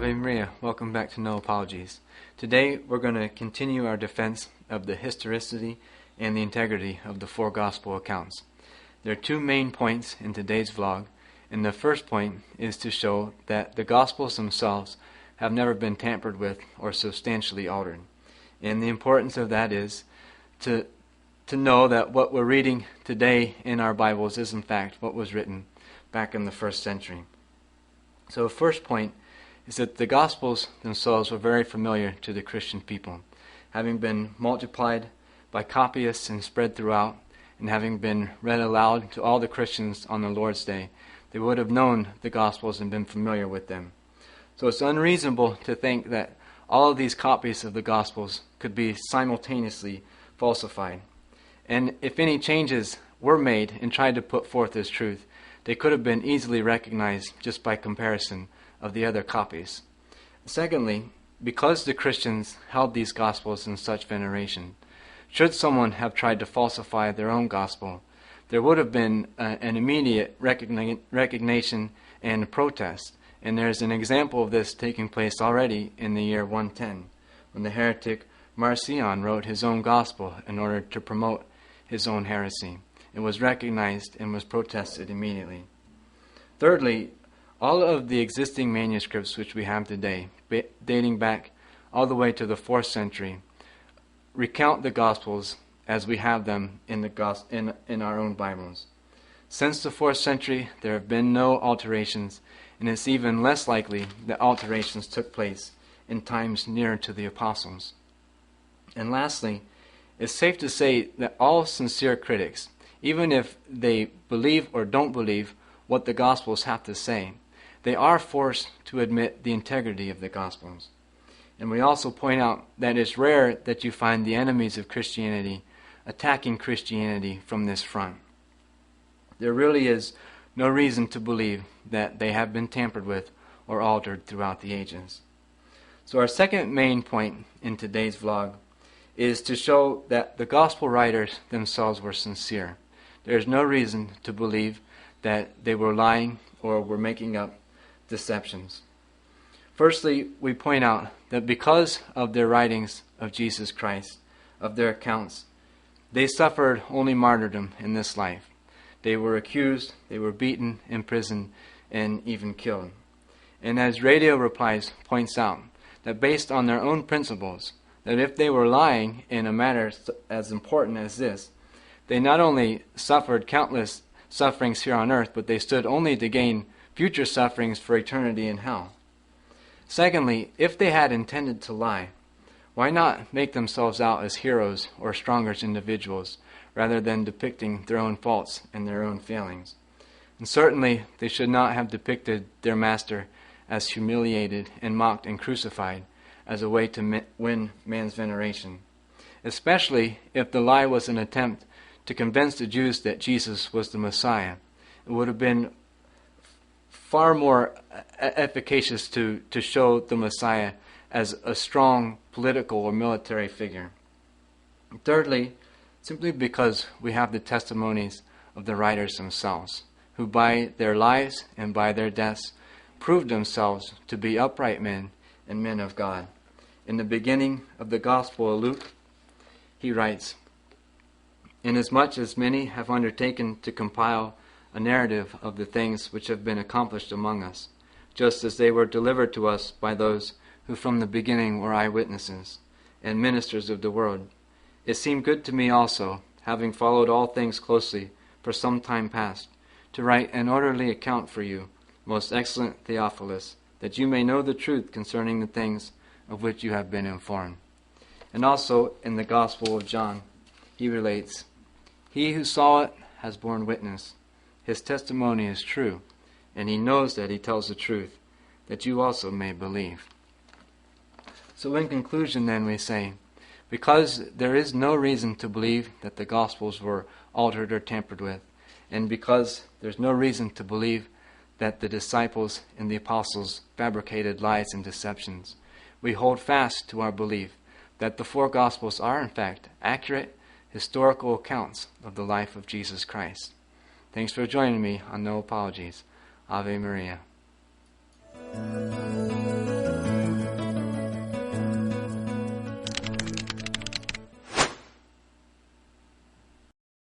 Ave Maria, welcome back to No Apologies. Today we're going to continue our defense of the historicity and the integrity of the four gospel accounts. There are two main points in today's vlog, and the first point is to show that the gospels themselves have never been tampered with or substantially altered. And the importance of that is to know that what we're reading today in our Bibles is in fact what was written back in the first century. So the first point is that the Gospels themselves were very familiar to the Christian people, having been multiplied by copyists and spread throughout, and having been read aloud to all the Christians on the Lord's Day. They would have known the Gospels and been familiar with them. So it's unreasonable to think that all of these copies of the Gospels could be simultaneously falsified. And if any changes were made and tried to put forth as truth, they could have been easily recognized just by comparison of the other copies. Secondly, because the Christians held these Gospels in such veneration, should someone have tried to falsify their own Gospel, there would have been an immediate recognition and protest. And there's an example of this taking place already in the year 110, when the heretic Marcion wrote his own Gospel in order to promote his own heresy. It was recognized and was protested immediately. Thirdly, all of the existing manuscripts which we have today, dating back all the way to the 4th century, recount the Gospels as we have them in our own Bibles. Since the 4th century, there have been no alterations, and it's even less likely that alterations took place in times nearer to the Apostles. And lastly, it's safe to say that all sincere critics, even if they believe or don't believe what the Gospels have to say, they are forced to admit the integrity of the Gospels. And we also point out that it's rare that you find the enemies of Christianity attacking Christianity from this front. There really is no reason to believe that they have been tampered with or altered throughout the ages. So our second main point in today's vlog is to show that the Gospel writers themselves were sincere. There is no reason to believe that they were lying or were making up deceptions. Firstly, we point out that because of their writings of Jesus Christ, of their accounts, they suffered only martyrdom in this life. They were accused, they were beaten, imprisoned, and even killed. And as Radio Replies points out, that based on their own principles, that if they were lying in a matter as important as this, they not only suffered countless sufferings here on earth, but they stood only to gain future sufferings for eternity in hell. Secondly, if they had intended to lie, why not make themselves out as heroes or stronger individuals, rather than depicting their own faults and their own failings? And certainly, they should not have depicted their master as humiliated and mocked and crucified as a way to win man's veneration, especially if the lie was an attempt to convince the Jews that Jesus was the Messiah. It would have been far more efficacious to show the Messiah as a strong political or military figure. Thirdly, simply because we have the testimonies of the writers themselves, who by their lives and by their deaths proved themselves to be upright men and men of God. In the beginning of the Gospel of Luke, he writes, "Inasmuch as many have undertaken to compile a narrative of the things which have been accomplished among us, just as they were delivered to us by those who from the beginning were eyewitnesses and ministers of the word, it seemed good to me also, having followed all things closely for some time past, to write an orderly account for you, most excellent Theophilus, that you may know the truth concerning the things of which you have been informed." And also in the Gospel of John, he relates, "He who saw it has borne witness. His testimony is true, and he knows that he tells the truth, that you also may believe." So in conclusion then we say, because there is no reason to believe that the Gospels were altered or tampered with, and because there's no reason to believe that the disciples and the apostles fabricated lies and deceptions, we hold fast to our belief that the four Gospels are in fact accurate historical accounts of the life of Jesus Christ. Thanks for joining me on No Apologies. Ave Maria.